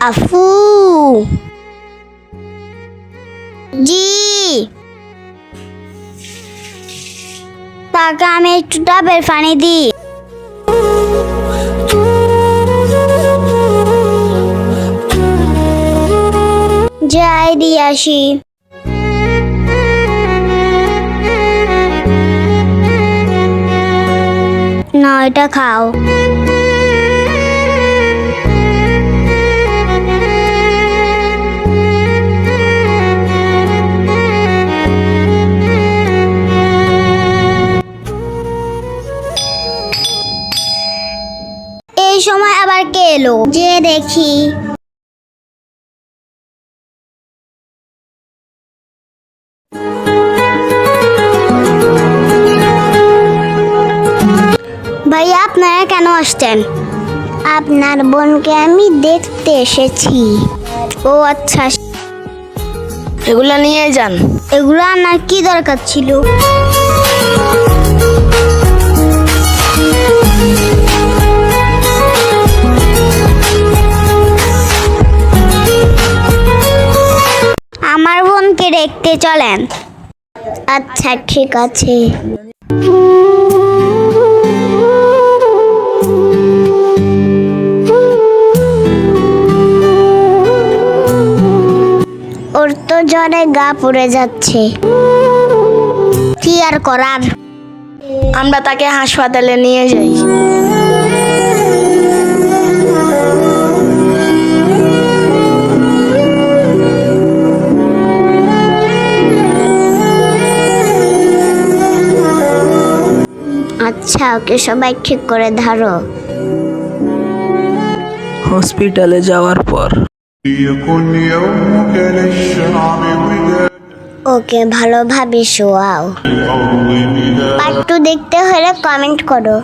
আফু, জি তাকে আমি একটু ডাবের পানি দিই। যাই দিয়ে আসি। না, এটা খাও। এই সময় আবার কে এলো যে দেখি। ভাইয়া, আপনারা কেন আসছেন? আপনার বোনকে আমি দেখতে এসেছি। ও আচ্ছা, এগুলা নিয়ে যান। এগুলো আনার কি দরকার ছিল? আমার বোনকে দেখতে চলেন। আচ্ছা, ঠিক আছে। ওর তো জ্বরে গা পুড়ে যাচ্ছে, কি আর করার। আমরা তাকে হাসপাতালে নিয়ে যাই। আচ্ছা, ওকে সবাই ঠিক করে ধরো। হসপিটালে যাওয়ার পর ليكن يومك للشعب وداع ওকে ভালোভাবে শোয়াও। الأرض مداد পার্ট 2 দেখতে হলে কমেন্ট করো।